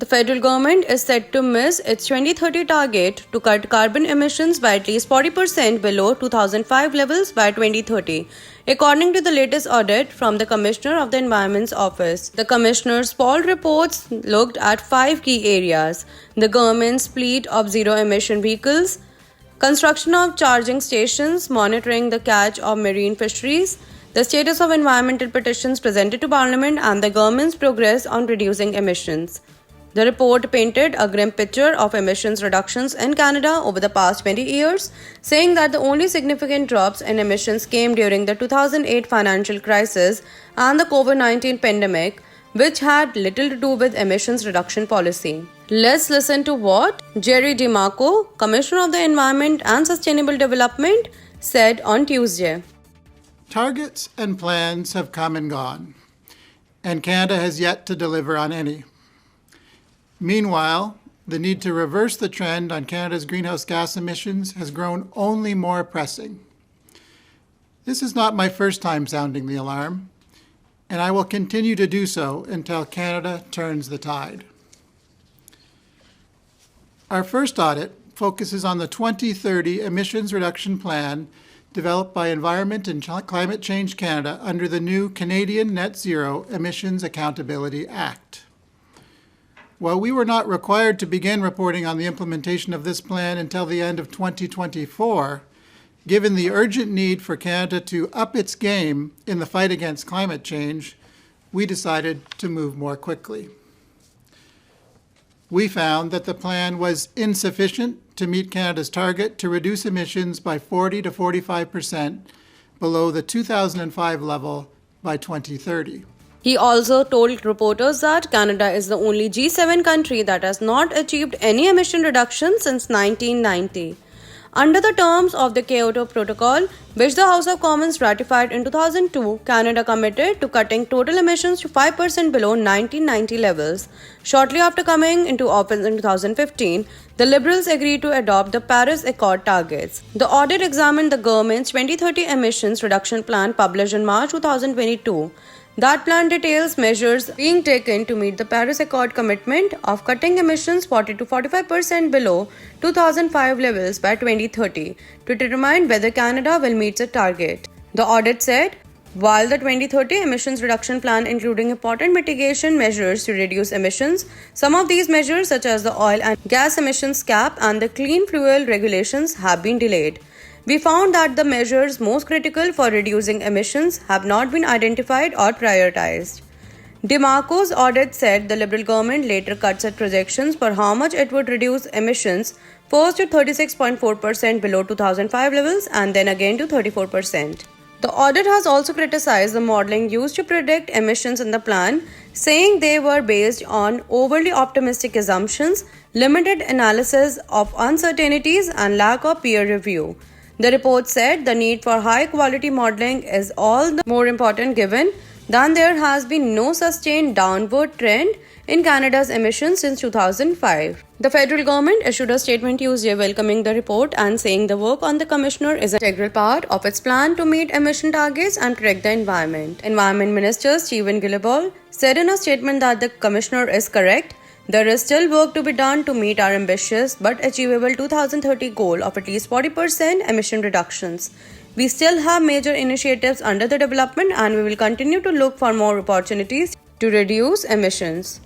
The federal government is set to miss its 2030 target to cut carbon emissions by at least 40% below 2005 levels by 2030, according to the latest audit from the Commissioner of the Environment's Office. The Commissioner's poll reports looked at 5 key areas: the government's fleet of zero-emission vehicles, construction of charging stations, monitoring the catch of marine fisheries, the status of environmental petitions presented to Parliament, and the government's progress on reducing emissions. The report painted a grim picture of emissions reductions in Canada over the past 20 years, saying that the only significant drops in emissions came during the 2008 financial crisis and the COVID-19 pandemic, which had little to do with emissions reduction policy. Let's listen to what Jerry DeMarco, Commissioner of the Environment and Sustainable Development, said on Tuesday. Targets and plans have come and gone, and Canada has yet to deliver on any. Meanwhile, the need to reverse the trend on Canada's greenhouse gas emissions has grown only more pressing. This is not my first time sounding the alarm, and I will continue to do so until Canada turns the tide. Our first audit focuses on the 2030 emissions reduction plan developed by Environment and Climate Change Canada under the new Canadian Net Zero Emissions Accountability Act. While we were not required to begin reporting on the implementation of this plan until the end of 2024, given the urgent need for Canada to up its game in the fight against climate change, we decided to move more quickly. We found that the plan was insufficient to meet Canada's target to reduce emissions by 40 to 45% below the 2005 level by 2030. He also told reporters that Canada is the only G7 country that has not achieved any emission reduction since 1990. Under the terms of the Kyoto Protocol, which the House of Commons ratified in 2002, Canada committed to cutting total emissions to 5% below 1990 levels. Shortly after coming into office in 2015, the Liberals agreed to adopt the Paris Accord targets. The audit examined the government's 2030 emissions reduction plan published in March 2022. That plan details measures being taken to meet the Paris Accord commitment of cutting emissions 40 to 45% below 2005 levels by 2030 to determine whether Canada will meet the target. The audit said, while the 2030 emissions reduction plan including important mitigation measures to reduce emissions, some of these measures such as the oil and gas emissions cap and the clean fuel regulations have been delayed. We found that the measures most critical for reducing emissions have not been identified or prioritized. DeMarco's audit said the Liberal government later cut its projections for how much it would reduce emissions, first to 36.4% below 2005 levels and then again to 34%. The audit has also criticized the modeling used to predict emissions in the plan, saying they were based on overly optimistic assumptions, limited analysis of uncertainties, and lack of peer review. The report said the need for high-quality modeling is all the more important given that there has been no sustained downward trend in Canada's emissions since 2005. The federal government issued a statement Tuesday welcoming the report and saying the work on the Commissioner is an integral part of its plan to meet emission targets and protect the environment. Environment Minister Stephen Guilbeault said in a statement that the Commissioner is correct. There is still work to be done to meet our ambitious but achievable 2030 goal of at least 40% emission reductions. We still have major initiatives under the development and we will continue to look for more opportunities to reduce emissions.